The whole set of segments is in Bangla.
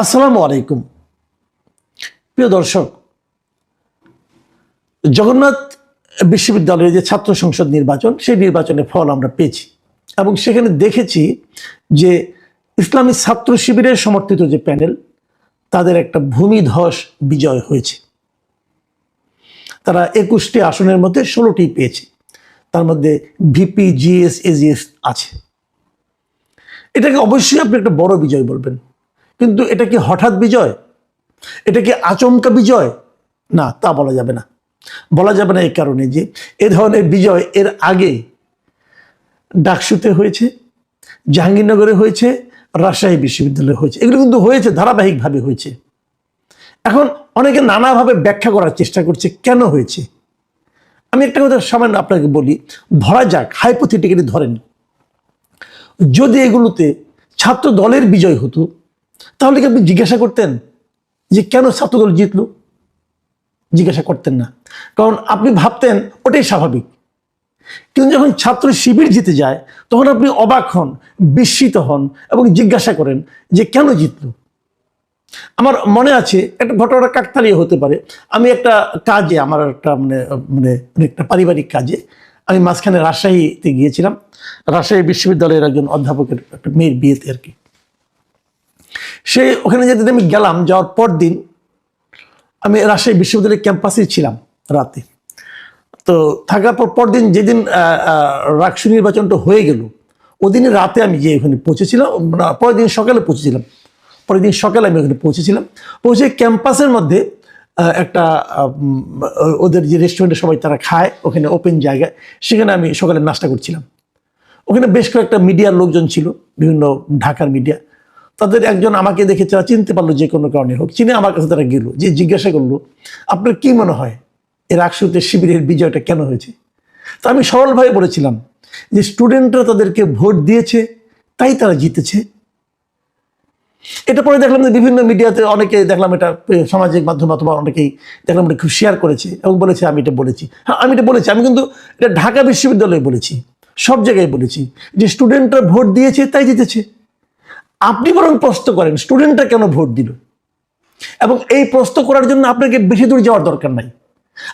আসসালামু আলাইকুম প্রিয় দর্শক, জগন্নাথ বিশ্ববিদ্যালয়ের যে ছাত্র সংসদ নির্বাচন, সেই নির্বাচনের ফল আমরা পেয়েছি এবং সেখানে দেখেছি যে ইসলামী ছাত্র শিবিরের সমর্থিত যে প্যানেল, তাদের একটা ভূমিধস বিজয় হয়েছে। তারা 21টি আসনের মধ্যে 16টি পেয়েছে, তার মধ্যে ভিপি, জিএস, এজিএস আছে। এটাকে অবশ্যই আপনি একটা বড় বিজয় বলবেন, কিন্তু এটা কি হঠাৎ বিজয়? এটা কি আচমকা বিজয়? না, তা বলা যাবে না। বলা যাবে না এই কারণে যে এ ধরনের বিজয় এর আগে ডাকসুতে হয়েছে, জাহাঙ্গীরনগরে হয়েছে, রাজশাহী বিশ্ববিদ্যালয়ে হয়েছে। এগুলো কিন্তু হয়েছে, ধারাবাহিকভাবে হয়েছে। এখন অনেকে নানাভাবে ব্যাখ্যা করার চেষ্টা করছে কেন হয়েছে। আমি একটা কথা সামান্য আপনাকে বলি, ধরা যাক, হাইপোথেটিক্যালি ধরেন, যদি এগুলোতে ছাত্র দলের বিজয় হতো, তাহলে কি আপনি জিজ্ঞাসা করতেন যে কেন ছাত্রদল জিতলো? জিজ্ঞাসা করতেন না, কারণ আপনি ভাবতেন ওটাই স্বাভাবিক। কিন্তু যখন ছাত্র শিবির জিতে যায়, তখন আপনি অবাক হন, বিস্মিত হন এবং জিজ্ঞাসা করেন যে কেন জিতলো। আমার মনে আছে একটা ঘটনা, কাকতালীয় হতে পারে। আমি একটা কাজে, আমার একটা মানে একটা পারিবারিক কাজে আমি মাঝখানে রাজশাহীতে গিয়েছিলাম। রাজশাহী বিশ্ববিদ্যালয়ের একজন অধ্যাপকের একটা মেয়ের বিয়েতে আর কি। সে ওখানে যেতে আমি গেলাম, যাওয়ার পর দিন আমি রাজশাহী বিশ্ববিদ্যালয়ের ক্যাম্পাসে ছিলাম রাতে। তো থাকার পরদিন যেদিন রাকসু নির্বাচনটা হয়ে গেল, ওদিনই রাতে আমি গিয়ে ওখানে পৌঁছেছিলাম। পরের দিন সকালে পৌঁছেছিলাম। পরের দিন সকালে আমি ওখানে পৌঁছেছিলাম। পৌঁছে ক্যাম্পাসের মধ্যে একটা ওদের যে রেস্টুরেন্টে সবাই তারা খায়, ওখানে ওপেন জায়গায়, সেখানে আমি সকালে নাস্তা করছিলাম। ওখানে বেশ কয়েকটা মিডিয়ার লোকজন ছিল, বিভিন্ন ঢাকার মিডিয়া। তাদের একজন আমাকে দেখে তারা চিনতে পারলো, যে কোনো কারণে হোক, চিনে আমার কাছে তারা গেল, যে জিজ্ঞাসা করলো, আপনার কি মনে হয় এর রাকসুতে শিবিরের বিজয়টা কেন হয়েছে? তা আমি সরলভাবে বলেছিলাম যে স্টুডেন্টরা তাদেরকে ভোট দিয়েছে, তাই তারা জিতেছে। এটা পরে দেখলাম যে বিভিন্ন মিডিয়াতে অনেকে দেখলাম, এটা সামাজিক মাধ্যম অথবা অনেকেই দেখলাম এটা খুব শেয়ার করেছে এবং বলেছে আমি এটা বলেছি। হ্যাঁ, আমি এটা বলেছি। আমি কিন্তু এটা ঢাকা বিশ্ববিদ্যালয়ে বলেছি, সব জায়গায় বলেছি যে স্টুডেন্টরা ভোট দিয়েছে তাই জিতেছে। আপনি বরং প্রশ্ন করেন স্টুডেন্টরা কেন ভোট দিল, এবং এই প্রশ্ন করার জন্য আপনাকে বেশি দূর যাওয়ার দরকার নাই।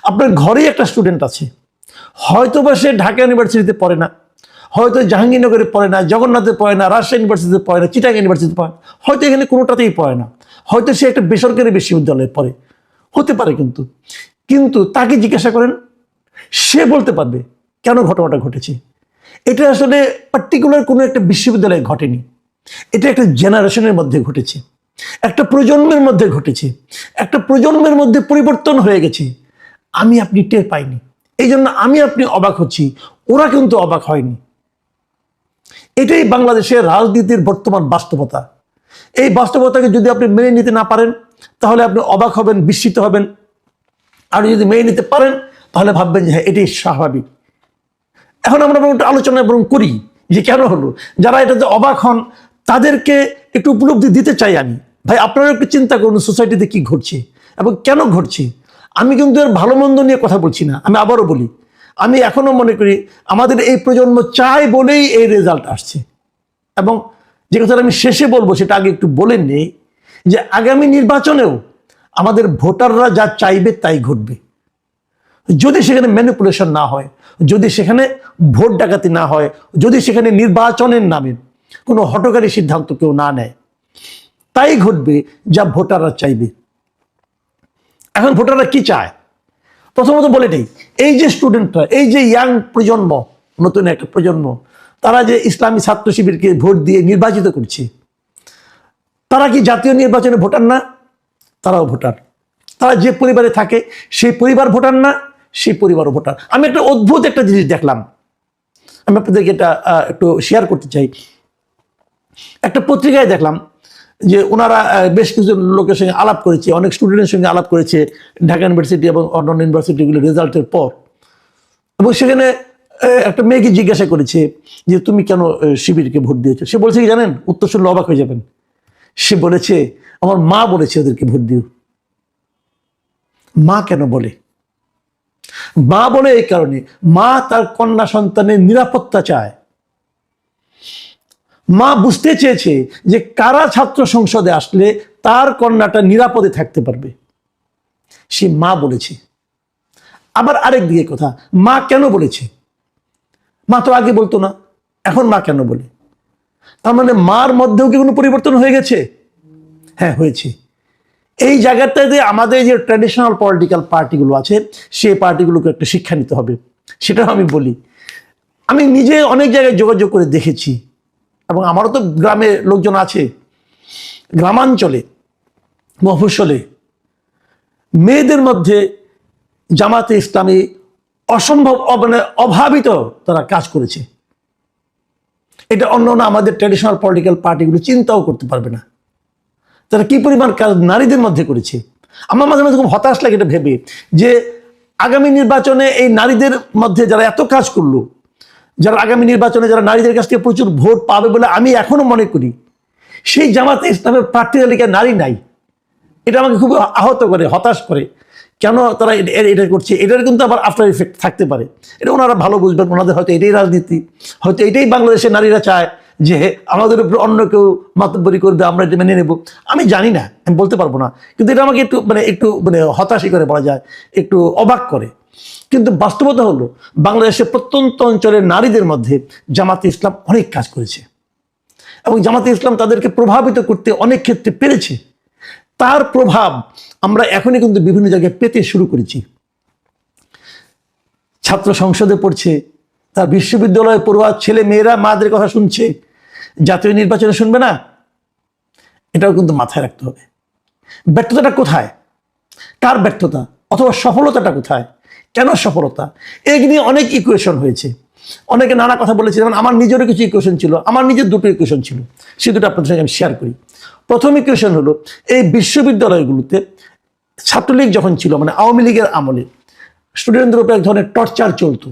আপনার ঘরেই একটা স্টুডেন্ট আছে, হয়তো বা সে ঢাকা ইউনিভার্সিটিতে পড়ে না, হয়তো জাহাঙ্গীরনগরে পড়ে না, জগন্নাথে পড়ে না, রাজশাহী ইউনিভার্সিটিতে পড়ে না, চিটাগাং ইউনিভার্সিটিতে পড়ে না, হয়তো এখানে কোনোটাতেই পড়ে না, হয়তো সে একটা বেসরকারি বিশ্ববিদ্যালয়ে পড়ে, হতে পারে। কিন্তু তাকে জিজ্ঞাসা করেন, সে বলতে পারবে কেন ঘটনাটা ঘটেছে। এটা আসলে পার্টিকুলার কোনো একটা বিশ্ববিদ্যালয়ে ঘটেনি, এটা একটা জেনারেশনের মধ্যে ঘটেছে, একটা প্রজন্মের মধ্যে ঘটেছে, একটা প্রজন্মের মধ্যে পরিবর্তন হয়ে গেছে। আমি আপনি টের পাইনি, এই জন্য আমি আপনি অবাক হচ্ছি, ওরা কিন্তু অবাক হয়নি। এটাই বাংলাদেশের রাজনীতির বর্তমান বাস্তবতা। এই বাস্তবতাকে যদি আপনি মেনে নিতে না পারেন, তাহলে আপনি অবাক হবেন, বিস্মিত হবেন। আর যদি মেনে নিতে পারেন, তাহলে ভাববেন যে হ্যাঁ, এটাই স্বাভাবিক। এখন আমরা আলোচনা বরং করি যে কেন হলো। যারা এটাতে অবাক হন, তাদেরকে একটু উপলব্ধি দিতে চাই আমি। ভাই, আপনারা একটু চিন্তা করুন সোসাইটিতে কি ঘটছে এবং কেন ঘটছে। আমি কিন্তু এর ভালো মন্দ নিয়ে কথা বলছি না। আমি আবারও বলি, আমি এখনো মনে করি আমাদের এই প্রজন্ম চায় বলেই এই রেজাল্ট আসছে। এবং যে কথাটা আমি শেষে বলবো, সেটা আগে একটু বলে নেই, যে আগামী নির্বাচনেও আমাদের ভোটাররা যা চাইবে তাই ঘটবে। যদি সেখানে ম্যানিপুলেশন না হয়, যদি সেখানে ভোট ডাকাতি না হয়, যদি সেখানে নির্বাচনের নামে কোনো হঠকারী সিদ্ধান্ত কেউ না নেয়, তাই ঘটবে যা ভোটাররা চাইবে। এখন ভোটাররা কি চায়? প্রথমত বলে নেই, এই যে স্টুডেন্টরা, এই যে ইয়াং প্রজন্ম, নতুন একটা প্রজন্ম, তারা যে ইসলামী ছাত্র শিবিরকে ভোট দিয়ে নির্বাচিত করছে, তারা কি জাতীয় নির্বাচনে ভোটার না? তারাও ভোটার। তারা যে পরিবারে থাকে সেই পরিবার ভোটার না? সেই পরিবারও ভোটার। আমি একটা অদ্ভুত একটা জিনিস দেখলাম, আমি আপনাদেরকে এটা একটু শেয়ার করতে চাই। একটা পত্রিকায় দেখলাম যে ওনারা বেশ কিছু লোকের সঙ্গে আলাপ করেছে, অনেক স্টুডেন্টের সঙ্গে আলাপ করেছে ঢাকা ইউনিভার্সিটি এবং অন্যান্য ইউনিভার্সিটিগুলো রেজাল্টের পর। এবং সেখানে একটা মেয়েকে জিজ্ঞাসা করেছে যে তুমি কেন শিবিরকে ভোট দিয়েছো। সে বলছে কি জানেন? উত্তর শুনলে অবাক হয়ে যাবেন। সে বলেছে আমার মা বলেছে ওদেরকে ভোট দিও। মা কেন বলে? মা বলে এই কারণে, মা তার কন্যা সন্তানের নিরাপত্তা চায়। মা বুঝতে চেয়েছে যে কারা ছাত্র সংসদে আসলে তার কন্যাটা নিরাপদে থাকতে পারবে, সে মা বলেছে। আবার আরেক দিকে কথা, মা কেন বলেছে? মা তো আগে বলতো না, এখন মা কেন বলে? তার মানে মার মধ্যেও কি কোনো পরিবর্তন হয়ে গেছে? হ্যাঁ, হয়েছে। এই জায়গাটাতে আমাদের যে ট্র্যাডিশনাল পলিটিক্যাল পার্টিগুলো আছে, সেই পার্টিগুলোকে একটা শিক্ষা নিতে হবে, সেটাও আমি বলি। আমি নিজে অনেক জায়গায় যোগাযোগ করে দেখেছি, এবং আমারও তো গ্রামে লোকজন আছে, গ্রামাঞ্চলে মফস্বলে মেয়েদের মধ্যে জামাতে ইসলামী অসম্ভব মানে অভাবিত তারা কাজ করেছে। এটা অন্য আমাদের ট্র্যাডিশনাল পলিটিক্যাল পার্টিগুলো চিন্তাও করতে পারবে না, তারা কি পরিমাণ কাজ নারীদের মধ্যে করেছে। আমার মাঝে মাঝে খুব হতাশ লাগে এটা ভেবে যে আগামী নির্বাচনে এই নারীদের মধ্যে যারা এত কাজ করলো, যারা আগামী নির্বাচনে যারা নারীদের কাছ থেকে প্রচুর ভোট পাবে বলে আমি এখনো মনে করি, সেই জামাতে ইসলামের প্রার্থী তালিকায় নারী নাই। এটা আমাকে খুব আহত করে, হতাশ করে। কেন তারা এটা করছে? এটার কিন্তু আবার আফটার ইফেক্ট থাকতে পারে, এটা ওনারা ভালো বুঝবেন। ওনাদের হয়তো এটাই রাজনীতি, হয়তো এটাই বাংলাদেশের নারীরা চায় যে আমাদের উপর অন্য কেউ মাতব্বরি করবে, আমরা এটা মেনে নেব। আমি জানি না, আমি বলতে পারবো না, কিন্তু এটা আমাকে একটু হতাশই করে বলা যায়, একটু অবাক করে। কিন্তু বাস্তবতা হলো বাংলাদেশের প্রত্যন্ত অঞ্চলের নারীদের মধ্যে জামাতে ইসলাম অনেক কাজ করেছে, এবং জামাতে ইসলাম তাদেরকে প্রভাবিত করতে অনেক ক্ষেত্রে পেরেছে। তার প্রভাব আমরা এখনই কিন্তু বিভিন্ন জায়গায় পেতে শুরু করেছি। ছাত্র সংসদে পড়ছে, তার বিশ্ববিদ্যালয়ে পড়ুয়া ছেলে মেয়েরা মাদের কথা শুনছে, জাতীয় নির্বাচনে শুনবে না? এটাও কিন্তু মাথায় রাখতে হবে। ব্যর্থতাটা কোথায়? কার ব্যর্থতা? অথবা সফলতাটা কোথায়? কেন সফলতা? এই নিয়ে অনেক ইকুয়েশন হয়েছে, অনেকে নানা কথা বলেছে। যেমন আমার নিজেরও কিছু ইকুয়েশন ছিল, আমার নিজের দুটো ইকুয়েশন ছিল, সে দুটো আপনাদের সঙ্গে আমি শেয়ার করি। প্রথম ইকুয়েশন হলো, এই বিশ্ববিদ্যালয়গুলোতে ছাত্রলীগ যখন ছিল, মানে আওয়ামী লীগের আমলে স্টুডেন্টদের উপর এক ধরনের টর্চার চলতো।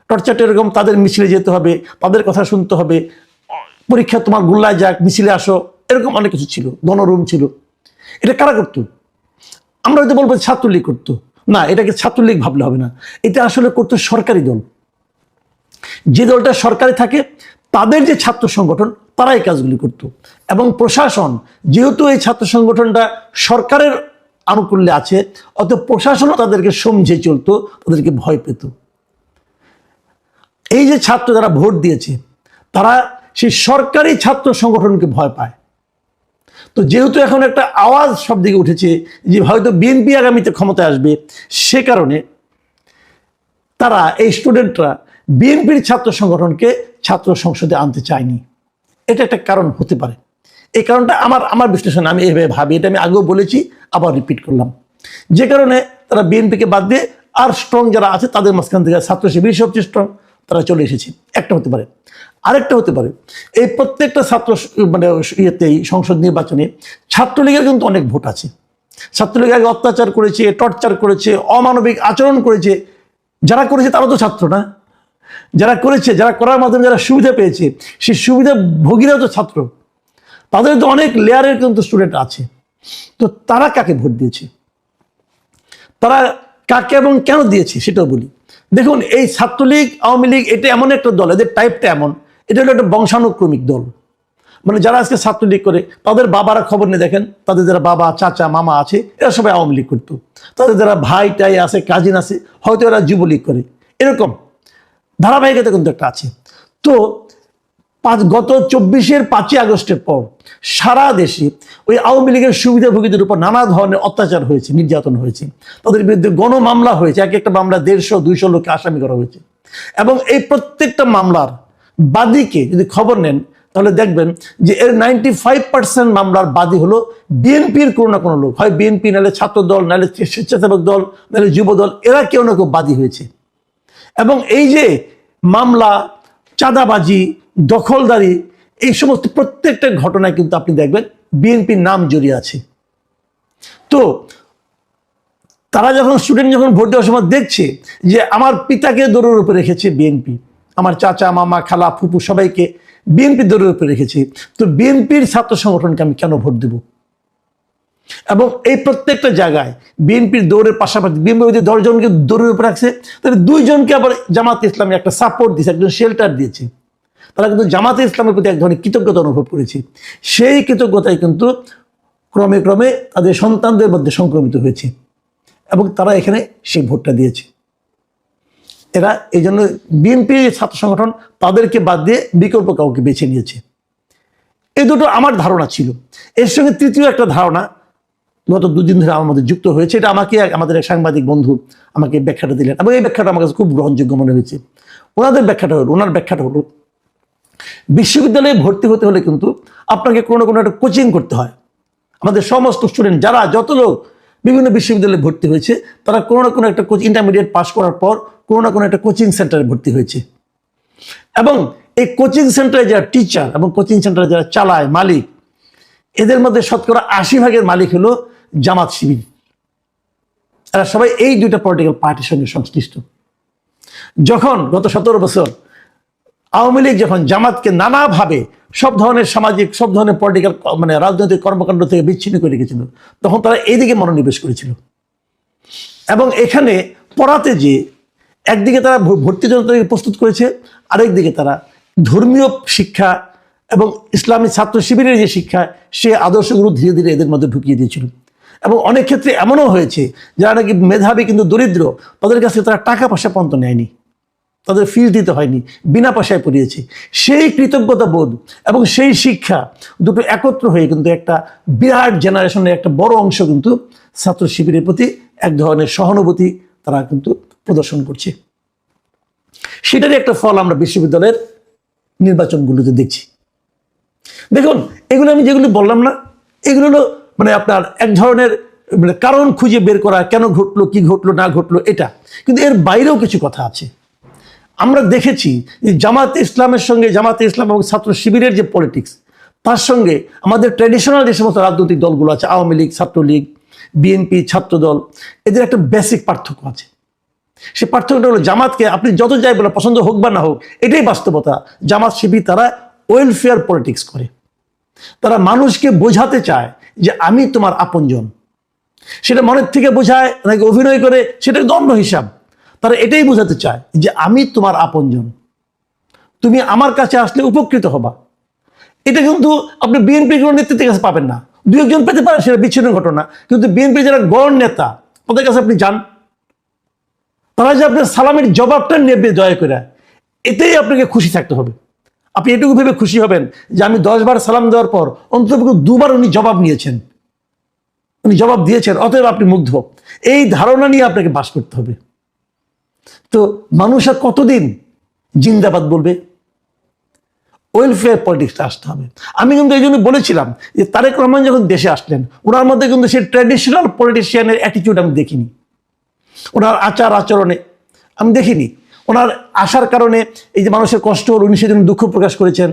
টর্চারটা এরকম, তাদের মিছিলে যেতে হবে, তাদের কথা শুনতে হবে, পরীক্ষা তোমার গোল্লায় যাক, মিছিলে আসো, এরকম অনেক কিছু ছিল, গণরুম ছিল। এটা কারা করতো? আমরা হয়তো বলবো ছাত্রলীগ করতো, না, এটাকে ছাত্রলীগ ভাবলে হবে না, এটা আসলে করতো সরকারি দল। যে দলটা সরকারি থাকে তাদের যে ছাত্র সংগঠন, তারা এই কাজগুলি করতো। এবং প্রশাসন, যেহেতু এই ছাত্র সংগঠনটা সরকারের আনুকূল্যে আছে, অত প্রশাসনও তাদেরকে সমঝে চলতো, তাদেরকে ভয় পেত। এই যে ছাত্র যারা ভোট দিয়েছে, তারা সেই সরকারি ছাত্র সংগঠনকে ভয় পায়। তো যেহেতু এখন একটা আওয়াজ সব দিকে উঠেছে যে হয়তো বিএনপি আগামীতে ক্ষমতায় আসবে, সে কারণে তারা, এই স্টুডেন্টরা বিএনপির ছাত্র সংগঠনকে ছাত্র সংসদে আনতে চায়নি। এটা একটা কারণ হতে পারে। এই কারণটা আমার বিশ্লেষণ, আমি এইভাবে ভাবি, এটা আমি আগেও বলেছি, আবার রিপিট করলাম। যে কারণে তারা বিএনপিকে বাদ দিয়ে আর স্ট্রং যারা আছে তাদের মাঝখান থেকে ছাত্র শিবির সবচেয়ে স্ট্রং, তারা চলে এসেছে। একটা হতে পারে। আরেকটা হতে পারে, এই প্রত্যেকটা ছাত্র ইয়েতেই সংসদ নির্বাচনে ছাত্রলীগের কিন্তু অনেক ভোট আছে। ছাত্রলীগ আগে অত্যাচার করেছে, টর্চার করেছে, অমানবিক আচরণ করেছে। যারা করেছে তারা তো ছাত্র না, যারা করেছে, যারা করার মাধ্যমে যারা সুবিধা পেয়েছে, সেই সুবিধা ভোগীরাও তো ছাত্র। তাদের তো অনেক লেয়ারের কিন্তু স্টুডেন্ট আছে। তো তারা কাকে ভোট দিয়েছে, তারা কাকে এবং কেন দিয়েছে সেটাও বলি। দেখুন, এই ছাত্রলীগ, আওয়ামী লীগ, এটা এমন একটা দল, এদের টাইপটা এমন, এটা হলো একটা বংশানুক্রমিক দল। মানে যারা আজকে ছাত্রলীগ করে, তাদের বাবারা খবর নিয়ে দেখেন, তাদের যারা বাবা, চাচা, মামা আছে, এরা সবাই আওয়ামী লীগ করতো। তাদের যারা ভাই টাই আছে, কাজিন আছে, হয়তো এরা যুবলীগ করে। এরকম ধারাবাহিকতা কিন্তু একটা আছে। তো গত 24-এর 5ই আগস্টের পর সারা দেশে ওই আওয়ামী লীগের সুবিধাভোগীদের উপর নানা ধরনের অত্যাচার হয়েছে, নির্যাতন হয়েছে, তাদের বিরুদ্ধে গণমামলা হয়েছে। এক একটা মামলা 150-200 লোককে আসামি করা হয়েছে। এবং এই প্রত্যেকটা মামলার বাদীকে যদি খবর নেন, তাহলে দেখবেন যে এর 95% মামলার বাদী হলো বিএনপির কোনো না কোনো লোক, হয় বিএনপি, নাহলে ছাত্র দল, নাহলে স্বেচ্ছাসেবক দল, নাহলে যুব দল, এরা কেউ না কেউ বাদী হয়েছে। এবং এই যে মামলা, চাঁদাবাজি, দখলদারি, এই সমস্ত প্রত্যেকটা ঘটনায় কিন্তু আপনি দেখবেন বিএনপির নাম জড়িয়ে আছে। তো তারা যখন স্টুডেন্ট যখন ভোট দেওয়ার সময় দেখছে যে আমার পিতাকে দৌড়ের উপরে রেখেছে বিএনপি, আমার চাচা, মামা, খালা, ফুপু সবাইকে বিএনপি দৌড়ের উপরে রেখেছে, তো বিএনপির ছাত্র সংগঠনকে আমি কেন ভোট দেব? এবং এই প্রত্যেকটা জায়গায় বিএনপির দৌড়ের পাশাপাশি বিএনপি যদি 10 জনকে দৌড়ের উপরে রাখছে, তাহলে 2 জনকে আবার জামাত ইসলামী একটা সাপোর্ট দিয়েছে, একজন শেল্টার দিয়েছে। তারা কিন্তু জামাতে ইসলামের প্রতি এক ধরনের কৃতজ্ঞতা অনুভব করেছে। সেই কৃতজ্ঞতাই কিন্তু ক্রমে ক্রমে তাদের সন্তানদের মধ্যে সংক্রমিত হয়েছে এবং তারা এখানে সেই ভোটটা দিয়েছে। এরা এই জন্য বিএনপি ছাত্র সংগঠন তাদেরকে বাদ দিয়ে বিকল্প কাউকে বেছে নিয়েছে। এই দুটো আমার ধারণা ছিল। এর সঙ্গে তৃতীয় একটা ধারণা গত দুদিন ধরে আমার মধ্যে যুক্ত হয়েছে। এটা আমাকে আমাদের এক সাংবাদিক বন্ধু আমাকে ব্যাখ্যাটা দিলেন এবং এই ব্যাখ্যাটা আমার কাছে খুব গ্রহণযোগ্য মনে হয়েছে। ওনার ব্যাখ্যাটা হলো বিশ্ববিদ্যালয়ে ভর্তি হতে হলে কিন্তু আপনাকে কোনো একটা কোচিং করতে হয়। আমাদের সমস্ত স্টুডেন্ট যারা যত লোক বিভিন্ন বিশ্ববিদ্যালয়ে ভর্তি হয়েছে তারা কোনো না কোনো একটা ইন্টারমিডিয়েট পাস করার পর কোনো না কোনো একটা কোচিং সেন্টারে ভর্তি হয়েছে এবং এই কোচিং সেন্টারে যারা টিচার এবং কোচিং সেন্টারে যারা চালায় মালিক, এদের মধ্যে শতকরা 80% মালিক হলো জামাত শিবির। এরা সবাই এই দুইটা পলিটিক্যাল পার্টির সঙ্গে সংশ্লিষ্ট। যখন গত 17 বছর আওয়ামী লীগ যখন জামাতকে নানাভাবে সব ধরনের সামাজিক সব ধরনের পলিটিক্যাল রাজনৈতিক কর্মকাণ্ড থেকে বিচ্ছিন্ন করে রেখেছিল, তখন তারা এইদিকে মনোনিবেশ করেছিল এবং এখানে পড়াতে যে একদিকে তারা ভর্তি জনতাকে প্রস্তুত করেছে, আরেকদিকে তারা ধর্মীয় শিক্ষা এবং ইসলামী ছাত্র শিবিরের যে শিক্ষা সে আদর্শগুলো ধীরে ধীরে এদের মধ্যে ঢুকিয়ে দিয়েছিল। এবং অনেক ক্ষেত্রে এমনও হয়েছে যারা নাকি মেধাবী কিন্তু দরিদ্র, তাদের কাছে তারা টাকা পয়সা পর্যন্ত নেয়নি, তাদের ফিস দিতে হয়নি, বিনা পয়সায় পড়িয়েছে। সেই কৃতজ্ঞতা বোধ এবং সেই শিক্ষা দুটো একত্র হয়ে কিন্তু একটা বিরাট জেনারেশনের একটা বড় অংশ কিন্তু ছাত্র শিবিরের প্রতি এক ধরনের সহানুভূতি তারা কিন্তু প্রদর্শন করছে। সেটারই একটা ফল আমরা বিশ্ববিদ্যালয়ের নির্বাচনগুলোতে দেখছি। দেখুন, এগুলো আমি যেগুলো বললাম না, এগুলো হলো আপনার এক ধরনের কারণ খুঁজে বের করা, কেন ঘটলো, কি ঘটলো না ঘটলো এটা। কিন্তু এর বাইরেও কিছু কথা আছে। আমরা দেখেছি যে জামাতে ইসলাম এবং ছাত্র শিবিরের যে পলিটিক্স, তার সঙ্গে আমাদের ট্র্যাডিশনাল যে সমস্ত রাজনৈতিক দলগুলো আছে, আওয়ামী লীগ, ছাত্রলীগ, বিএনপি, ছাত্রদল, এদের একটা বেসিক পার্থক্য আছে। সে পার্থক্যটা হলো জামাতকে আপনি যত যাই বলে পছন্দ হোক বা না হোক, এটাই বাস্তবতা। জামাত শিবির তারা ওয়েলফেয়ার পলিটিক্স করে। তারা মানুষকে বোঝাতে চায় যে আমি তোমার আপনজন। সেটা মনের থেকে বোঝায় নাকি অভিনয় করে সেটা অন্য হিসাব। তারা এটাই বোঝাতে চায় যে আমি তোমার আপনজন, তুমি আমার কাছে আসলে উপকৃত হবা। এটা কিন্তু আপনি বিএনপির কোনো নেতৃত্বের কাছে পাবেন না। দু একজন পেতে পারে, সেটা বিচ্ছিন্ন ঘটনা। কিন্তু বিএনপির যারা গড় নেতা, ওদের কাছে আপনি যান, তারা যে আপনার সালামের জবাবটা নেবে দয়া করে, এতেই আপনাকে খুশি থাকতে হবে। আপনি এটুকু ভেবে খুশি হবেন যে আমি 10 বার সালাম দেওয়ার পর অন্তত 2 বার উনি জবাব নিয়েছেন, উনি জবাব দিয়েছেন, অতএব আপনি মুগ্ধ। এই ধারণা নিয়ে আপনাকে বাস করতে হবে। তো মানুষ আর কতদিন জিন্দাবাদ বলবে? ওয়েলফেয়ার পলিটিক্সটা আসতে হবে। আমি কিন্তু এই জন্য বলেছিলাম যে তারেক রহমান যখন দেশে আসলেন, ওনার মধ্যে কিন্তু সেই ট্র্যাডিশনাল পলিটিশিয়ানের অ্যাটিটিউড আমি দেখিনি। ওনার আচার আচরণে আমি দেখিনি। ওনার আসার কারণে এই যে মানুষের কষ্ট হল, উনি সেজন্য দুঃখ প্রকাশ করেছেন।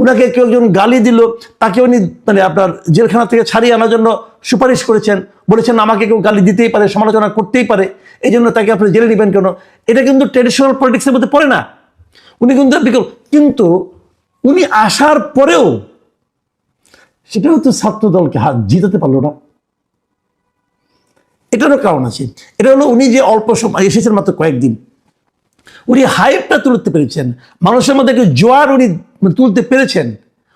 ওনাকে কেউ একজন গালি দিল, তাকে উনি আপনার জেলখানা থেকে ছাড়িয়ে আনার জন্য সুপারিশ করেছেন, বলেছেন আমাকে কেউ গালি দিতেই পারে, সমালোচনা করতেই পারে, এই জন্য তাকে আপনি জেলে নেবেন কেন? এটা কিন্তু ট্র্যাডিশনাল পলিটিক্সের মধ্যে পড়ে না। উনি কিন্তু উনি আসার পরেও সেটাও তো ছাত্র দলকে হাত জিতাতে পারলো না। এটারও কারণ আছে। এটা হলো উনি যে অল্প সময় এসেছেন, মাত্র কয়েকদিন, উনি হাইপটা তুলতে পেরেছেন, মানুষের মধ্যে একটা জোয়ার উনি তুলতে পেরেছেন,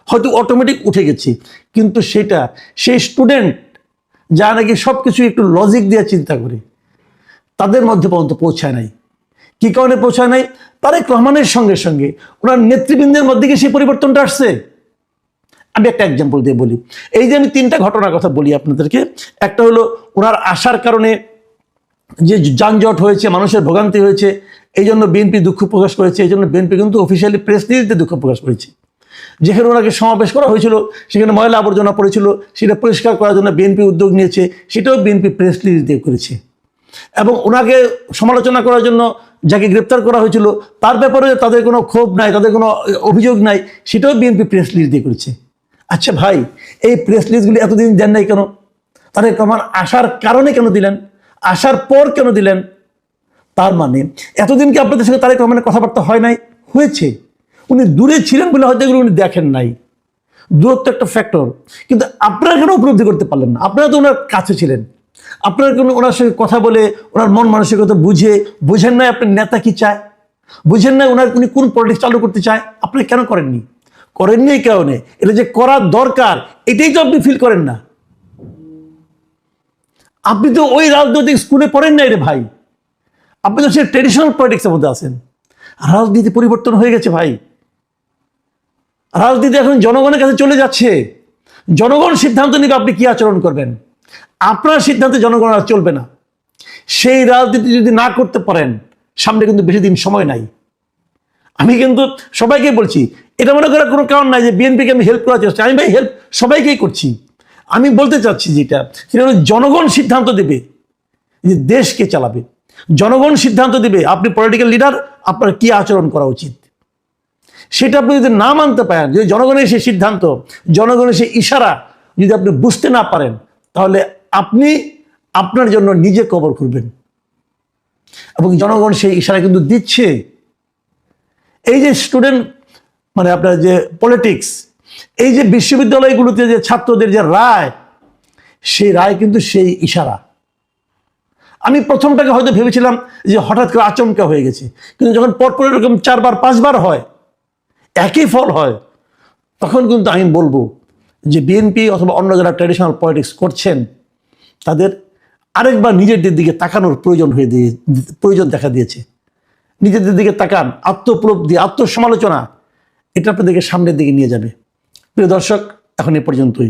হয়তো অটোমেটিক উঠে গেছে। কিন্তু সেটা সেই স্টুডেন্ট যা নাকি সব কিছু একটু লজিক দিয়ে চিন্তা করে, তাদের মধ্যে পর্যন্ত পৌঁছায় নাই। কি কারণে পৌঁছায় নাই? তারেক রহমানের সঙ্গে সঙ্গে ওনার নেতৃবৃন্দের মধ্যে কি সেই পরিবর্তনটা আসছে? আমি একটা এক্সাম্পল দিয়ে বলি। এই যে আমি 3টা ঘটনার কথা বলি আপনাদেরকে। একটা হলো ওনার আসার কারণে যে যানজট হয়েছে, মানুষের ভোগান্তি হয়েছে, এই জন্য বিএনপি দুঃখ প্রকাশ করেছে। এই জন্য বিএনপি কিন্তু অফিসিয়ালি প্রেস রিলিজে দুঃখ প্রকাশ করেছে। যেখানে ওনাকে সমাবেশ করা হয়েছিল, সেখানে ময়লা আবর্জনা পড়েছিল, সেটা পরিষ্কার করার জন্য বিএনপি উদ্যোগ নিয়েছে, সেটাও বিএনপি প্রেস রিলিজ দিয়ে করেছে। এবং ওনাকে সমালোচনা করার জন্য যাকে গ্রেপ্তার করা হয়েছিল, তার ব্যাপারে তাদের কোনো ক্ষোভ নাই, তাদের কোনো অভিযোগ নাই, সেটাও বিএনপি প্রেস রিলিজ দিয়ে করেছে। আচ্ছা ভাই, এই প্রেস রিলিজগুলি এতদিন দেন নাই কেন? তারেক রহমান আসার কারণে কেন দিলেন? আসার পর কেন দিলেন? তার মানে এতদিন কি আপনাদের সঙ্গে তারেক রহমানের কথাবার্তা হয় নাই? হয়েছে। উনি দূরে ছিলেন বলে হয়তো এগুলো উনি দেখেন নাই। দূরত্ব একটা ফ্যাক্টর। কিন্তু আপনারা কেন উপলব্ধি করতে পারলেন না? আপনারা তো ওনার কাছে ছিলেন, আপনারা কেন ওনার সঙ্গে কথা বলে ওনার মন মানসিকতা বুঝেন নাই আপনার নেতা কি চায়? বুঝেন না উনি কোন পলিটিক্স চালু করতে চায়? আপনি কেন করেননি? এই কারণে এটা যে করার দরকার এটাই তো আপনি ফিল করেন না। আপনি তো ওই রাজনৈতিক স্কুলে পড়েন নাই রে ভাই, আপনি তো সে ট্রেডিশনাল পলিটিক্সের মধ্যে আছেন। রাজনীতি পরিবর্তন হয়ে গেছে ভাই, রাজনীতি এখন জনগণের কাছে চলে যাচ্ছে। জনগণ সিদ্ধান্ত নেবে আপনি কি আচরণ করবেন, আপনার সিদ্ধান্তে জনগণ আর চলবে না। সেই রাজনীতি যদি না করতে পারেন, সামনে কিন্তু বেশি দিন সময় নাই। আমি কিন্তু সবাইকে বলছি, এটা মনে করার কোনো কারণ নাই যে বিএনপিকে আমি হেল্প করার চেষ্টা, আমি ভাই হেল্প সবাইকেই করছি। আমি বলতে চাচ্ছি যেটা সেটা হলো জনগণ সিদ্ধান্ত দেবে যে দেশকে চালাবে, জনগণ সিদ্ধান্ত দেবে আপনি পলিটিক্যাল লিডার আপনার কি আচরণ করা উচিত। সেটা আপনি যদি না মানতে পারেন, যদি জনগণের সেই সিদ্ধান্ত, জনগণের সেই ইশারা যদি আপনি বুঝতে না পারেন, তাহলে আপনি আপনার জন্য নিজে কবর খুঁড়বেন। এবং জনগণ সেই ইশারা কিন্তু দিচ্ছে। এই যে স্টুডেন্ট মানে আপনার যে পলিটিক্স, এই যে বিশ্ববিদ্যালয়গুলোতে যে ছাত্রদের যে রায়, সেই রায় কিন্তু সেই ইশারা। আমি প্রথমটাকে হয়তো ভেবেছিলাম যে হঠাৎ করে আচমকা হয়ে গেছে, কিন্তু যখন পরপর এরকম 4 বার 5 বার হয়, একই ফল হয়, তখন কিন্তু আমি বলবো যে বিএনপি অথবা অন্য যারা ট্র্যাডিশনাল পলিটিক্স করছেন তাদের আরেকবার নিজেদের দিকে তাকানোর প্রয়োজন দেখা দিয়েছে। নিজেদের দিকে তাকান, আত্মোপলব্ধি, আত্মসমালোচনা, এটা আপনাদেরকে সামনের দিকে নিয়ে যাবে। প্রিয় দর্শক, এখন এ পর্যন্তই।